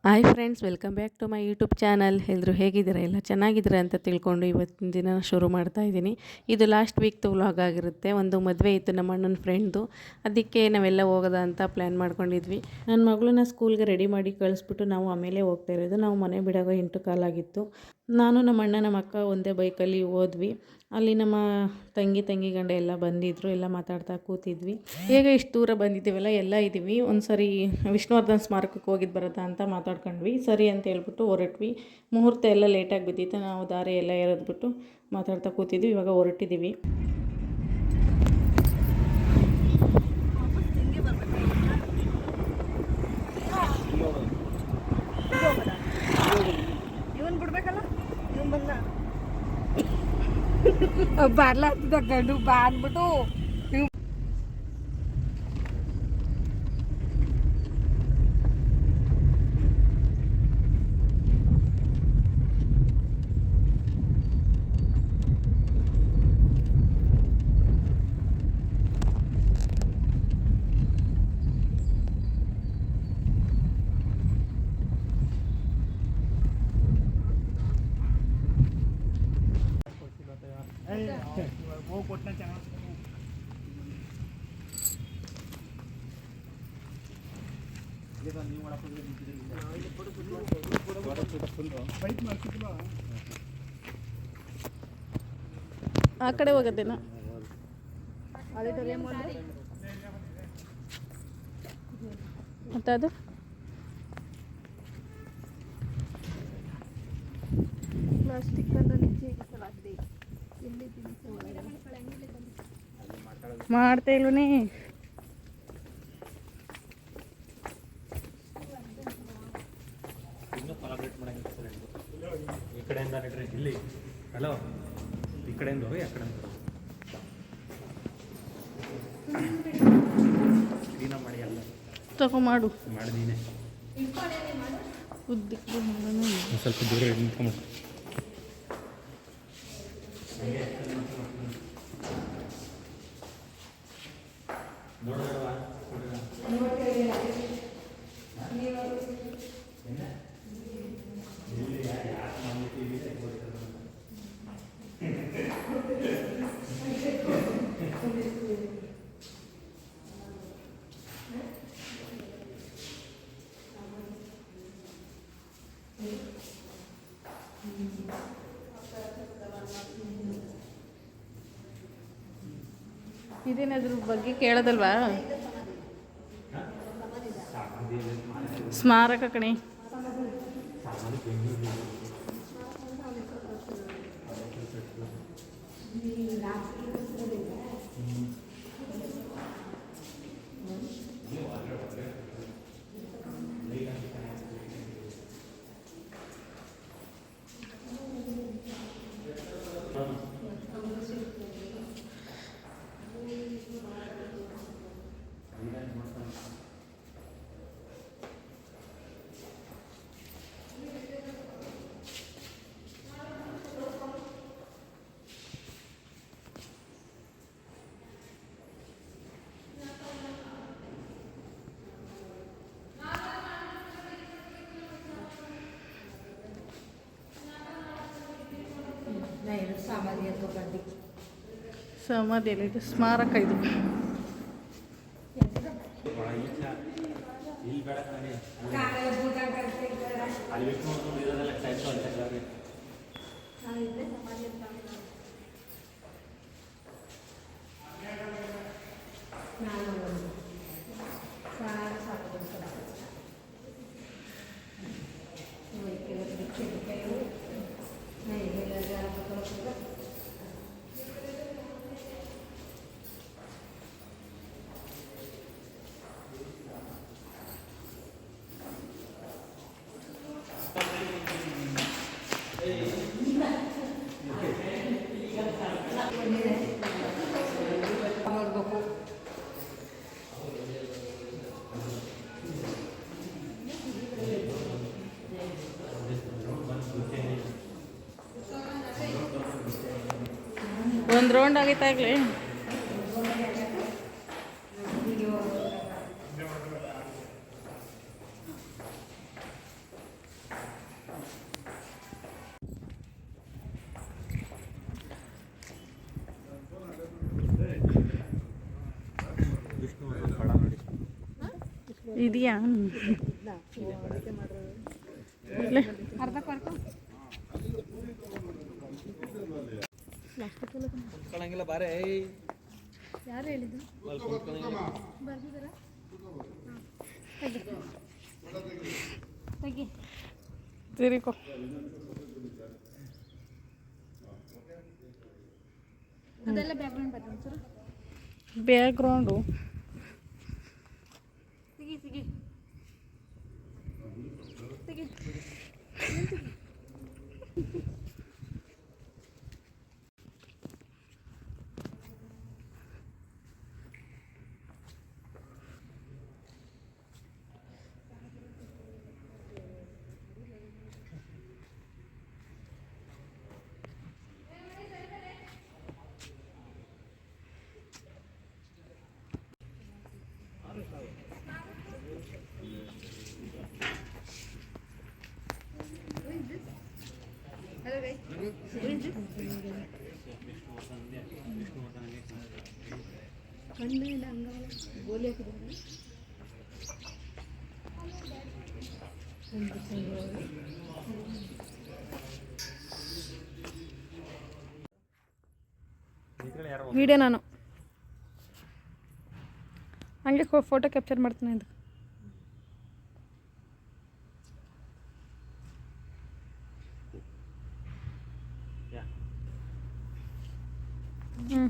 Hi friends, welcome back to my YouTube channel. ಎಲ್ಲರೂ ಹೇಗಿದ್ದೀರಾ? ಎಲ್ಲ ಚೆನ್ನಾಗಿದ್ದೀರಾ ಅಂತ ತಿಳ್ಕೊಂಡು ಇವತ್ತಿನ ದಿನ ಶುರು ಮಾಡ್ತಾ ಇದ್ದೀನಿ. ಇದು ಲಾಸ್ಟ್ ವೀಕ್ದು ವ್ಲಾಗ್ ಆಗಿರುತ್ತೆ. ಒಂದು ಮದುವೆ ಇತ್ತು ನಮ್ಮ ಅಣ್ಣನ ಫ್ರೆಂಡ್ದು, ಅದಕ್ಕೆ ನಾವೆಲ್ಲ ಹೋಗೋದ ಅಂತ ಪ್ಲ್ಯಾನ್ ಮಾಡ್ಕೊಂಡಿದ್ವಿ. ನನ್ನ ಮಗಳನ್ನ ಸ್ಕೂಲ್ಗೆ ರೆಡಿ ಮಾಡಿ ಕಳಿಸ್ಬಿಟ್ಟು ನಾವು ಆಮೇಲೆ ಹೋಗ್ತಾ ಇರೋದು. ನಾವು ಮನೆ ಬಿಡಾಗ 8 ಕಾಲಾಗಿತ್ತು. ನಾನು ನಮ್ಮ ಅಣ್ಣ ನಮ್ಮ ಅಕ್ಕ ಒಂದೇ ಬೈಕಲ್ಲಿ ಹೋದ್ವಿ. ಅಲ್ಲಿ ನಮ್ಮ ತಂಗಿ ಗಂಡ ಎಲ್ಲ ಬಂದಿದ್ದರು. ಎಲ್ಲ ಮಾತಾಡ್ತಾ ಕೂತಿದ್ವಿ. ಹೇಗೆ ಇಷ್ಟು ದೂರ ಬಂದಿದ್ದೀವಲ್ಲ, ಎಲ್ಲ ಇದ್ದೀವಿ, ಒಂದು ಸರಿ ವಿಷ್ಣುವರ್ಧನ್ ಸ್ಮಾರಕಕ್ಕೆ ಹೋಗಿದ್ದು ಬರೋದಾ ಅಂತ ಮಾತಾಡ್ಕೊಂಡ್ವಿ. ಸರಿ ಅಂತ ಹೇಳ್ಬಿಟ್ಟು ಹೊರಟ್ವಿ. ಮುಹೂರ್ತ ಎಲ್ಲ ಲೇಟಾಗಿ ಬಿದ್ದಿತ್ತು. ನಾವು ದಾರಿ ಎಲ್ಲ ಎರೆದ್ಬಿಟ್ಟು ಮಾತಾಡ್ತಾ ಕೂತಿದ್ವಿ. ಇವಾಗ ಹೊರಟಿದ್ದೀವಿ. ಬರ್ಲಾತಿದ್ದ ಗಂಡು ಬಾ ಅಂದ್ಬಿಟ್ಟು ಆ ಕಡೆ ಹೋಗೋದೇನಾ? ಮತ್ತದು ಪ್ಲಾಸ್ಟಿಕ್ ಮಾಡ್ತಾ ಇಲ್ವನೇ? ಈ ಕಡೆಯಿಂದ ನಡ್ರಿ, ಇಲ್ಲಿ ಹಲೋ, ಈ ಕಡೆಯಿಂದ ಹೋಗಿ ಆ ಕಡೆಯಿಂದ ಕ್ಲೀನಾಗಿ ಮಾಡಿ ಎಲ್ಲ ತಗೋ ಮಾಡು. ಮಾಡಿದೀನಿ. ಉದ್ದಕ್ಕೆ ಮಾಡೋಣ. ಸ್ವಲ್ಪ ದೂರ ನಿಂತ್ಕೊಂಡು ಇದೇನಾದ್ರ ಬಗ್ಗೆ ಕೇಳೋದಲ್ವಾ? ಸ್ಮಾರಕ ಕಣೆ. ಸಮಾಧಿ ಎಲ್ಲಿದೆ? ಸ್ಮಾರಕ ಇದು. ಒಂದು ರೌಂಡ್ ಆಗೈತಾಗಲಿ. ಇದೆಯಾ ಅರ್ಧ ಕೊರ್ಕೊ ಕುತ್ಕೊಳ್ಳಂಗಿಲ್ಲ ಬಾರೇ ಯಾರು ಹೇಳಿದ್ದು ಬರ್ದಿದ್ದಾರಾ ತೆಗಿ ತಿರುಕೋ ಅದೆಲ್ಲ ಬ್ಯಾಕ್ಗ್ರೌಂಡ್ ಬರ್ತದೆ ಸರ್ ಬ್ಯಾಕ್ಗ್ರೌಂಡು ತೆಗಿ ತೆಗಿ ತೆಗಿ ವಿಡಿಯೋ ನಾನು ಹಂಗೆ ಫೋಟೋ ಕ್ಯಾಪ್ಚರ್ ಮಾಡ್ತೀನಿ ಇದು ಹ್ಞೂ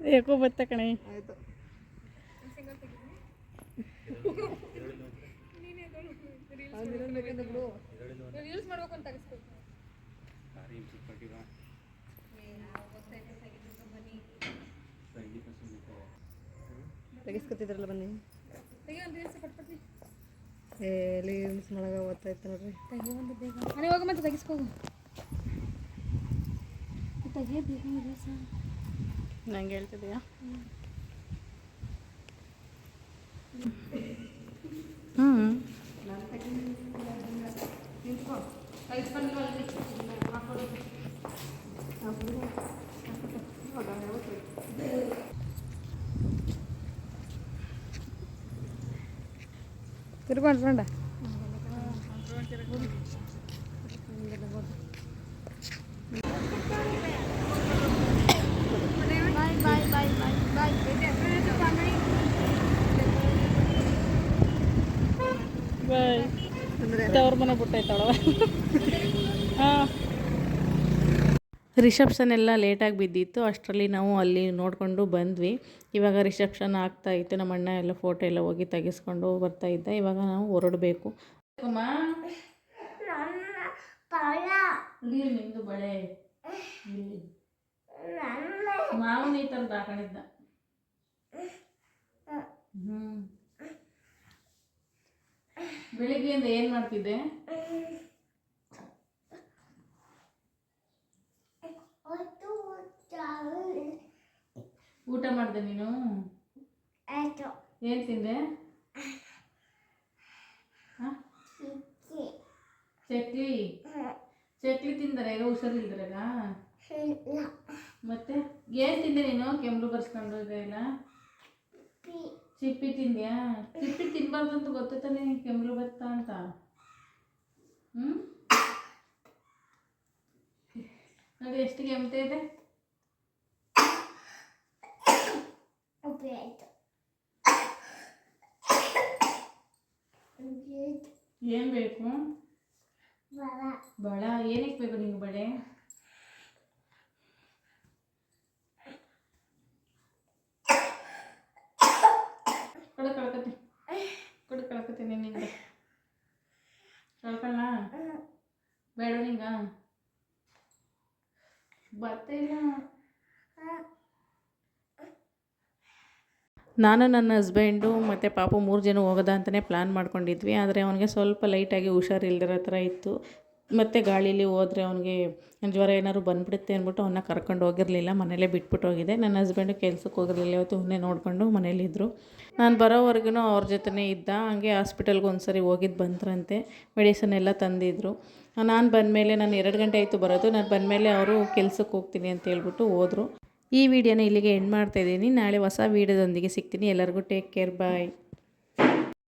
ಯಾಕೋ ಬತ್ತ ಕಣೆ ರೀಲ್ಸ್ ಮಾಡ್ಬೇಕು ಅಂತ ತೆಗಿಸ್ಕೊ ತೆಗಿಸ್ಕೊತಿದ್ರಲ್ಲ ಬನ್ನಿ ತೆಗಿ ಒಂದು ರೀಲ್ಸ್ ಪಟ್ಪಟ್ಟಿ ರೀಲ್ಸ್ ಮಾಡಾಗ ಓದ್ತಾಯಿತ್ತು ನೋಡ್ರಿ ತೆಗಿ ಒಂದು ಬೇಗ ಮನೆ ಹೋಗ ಮತ್ತೆ ತೆಗಿಸ್ಕೋಗು ತೆಗಿಯೋ ಬೇಗ ರೀಲ್ಸ್ ನಂಗೆ ಹೇಳ್ತಿದ್ದೀಯಾ ಹ್ಞೂ ತಿರ್ಕೊಂಡು ಫ್ರೆಂಡ ಬಾಯ್ ತವ್ರ ಮನೆ ಬಿಟ್ಟೈತಳವ ಹಾಂ ರಿಸೆಪ್ಷನ್ ಎಲ್ಲ ಲೇಟಾಗಿ ಬಿದ್ದಿತ್ತು ಅಷ್ಟರಲ್ಲಿ ನಾವು ಅಲ್ಲಿ ನೋಡಿಕೊಂಡು ಬಂದ್ವಿ. ಇವಾಗ ರಿಸೆಪ್ಷನ್ ಆಗ್ತಾ ಇತ್ತು. ನಮ್ಮ ಅಣ್ಣ ಎಲ್ಲ ಫೋಟೋ ಎಲ್ಲ ಹೋಗಿ ತೆಗೆಸ್ಕೊಂಡು ಬರ್ತಾ ಇದ್ದ. ಇವಾಗ ನಾವು ಹೊರಡಬೇಕು. ನಿಂದು ಬಳೆ ಮಾವನ ಈ ಥರದ್ದು ಹಾಕೊಂಡಿದ್ದ. ಬೆಳಿಗ್ಗೆಯಿಂದ ಏನು ಮಾಡ್ತಿದ್ದೆ? ಊಟ ಮಾಡಿದೆ ನೀನು? ಏನು ತಿಂದೆ? ಚಕ್ಲಿ ಚಕ್ಲಿ ತಿಂದರೆ ಈಗ ಹುಷಾರಿಲ್ದ್ರಾಗ? ಮತ್ತೆ ಏನು ತಿಂದೆ ನೀನು? ಕೆಮ್ಮು ಬರ್ಸ್ಕೊಂಡು ಇದೆಲ್ಲ ಚಿಪ್ಪಿ ತಿಂದ್ಯಾ? ಚಿಪ್ಪಿ ತಿನ್ಬಾರ್ದು ಅಂತ ಗೊತ್ತಾನೆ ಕೆಮ್ಮು ಬರ್ತಾ ಅಂತ. ನೋಡಿ ಎಷ್ಟು ಕೆಮ್ತಾ ಇದೆ. ಏನು ಬೇಕು? ಬಳ. ಏನಕ್ಕೆ ಬೇಕು ನಿಂಗೆ ಬಳೆ? ಕಳ್ಕೊತೀನಿ ನಿಂಗೆ. ಕಳ್ಕೊಳ್ಳ ಬೇಡ ನಿಂಗ? ಬರ್ತಾ ಇಲ್ಲ. ನಾನು ನನ್ನ ಹಸ್ಬೆಂಡು ಮತ್ತು ಪಾಪು 3 ಜನ ಹೋಗೋದಾ ಅಂತಲೇ ಪ್ಲ್ಯಾನ್ ಮಾಡ್ಕೊಂಡಿದ್ವಿ. ಆದರೆ ಅವನಿಗೆ ಸ್ವಲ್ಪ ಲೈಟಾಗಿ ಹುಷಾರಿಲ್ದಿರೋ ಥರ ಇತ್ತು. ಮತ್ತು ಗಾಳೀಲಿ ಹೋದರೆ ಅವನಿಗೆ ಜ್ವರ ಏನಾದ್ರು ಬಂದುಬಿಡುತ್ತೆ ಅಂದ್ಬಿಟ್ಟು ಅವನ್ನ ಕರ್ಕೊಂಡು ಹೋಗಿರಲಿಲ್ಲ, ಮನೇಲೇ ಬಿಟ್ಬಿಟ್ಟು ಹೋಗಿದ್ದೆ. ನನ್ನ ಹಸ್ಬೆಂಡು ಕೆಲ್ಸಕ್ಕೆ ಹೋಗಿರಲಿಲ್ಲ, ಇವತ್ತು ಇವನ್ನೇ ನೋಡಿಕೊಂಡು ಮನೇಲಿದ್ದರು. ನಾನು ಬರೋವರೆಗೂ ಅವ್ರ ಜೊತೆನೇ ಇದ್ದ. ಹಂಗೆ ಹಾಸ್ಪಿಟಲ್ಗೆ ಒಂದು ಸರಿ ಹೋಗಿದ್ದು ಬಂದ್ರಂತೆ, ಮೆಡಿಸನ್ ಎಲ್ಲ ತಂದಿದ್ದರು. ನಾನು ಬಂದಮೇಲೆ ನಾನು 2 ಗಂಟೆ ಆಯಿತು ಬರೋದು. ನಾನು ಬಂದಮೇಲೆ ಅವರು ಕೆಲ್ಸಕ್ಕೆ ಹೋಗ್ತೀನಿ ಅಂತ ಹೇಳ್ಬಿಟ್ಟು ಹೋದರು. ಈ ವಿಡಿಯೋನ ಇಲ್ಲಿಗೆ ಎಂಡ್ ಮಾಡ್ತಾಯಿದ್ದೀನಿ. ನಾಳೆ ಹೊಸ ವೀಡಿಯೋದೊಂದಿಗೆ ಸಿಗ್ತೀನಿ. ಎಲ್ಲರಿಗೂ ಟೇಕ್ ಕೇರ್, ಬಾಯ್.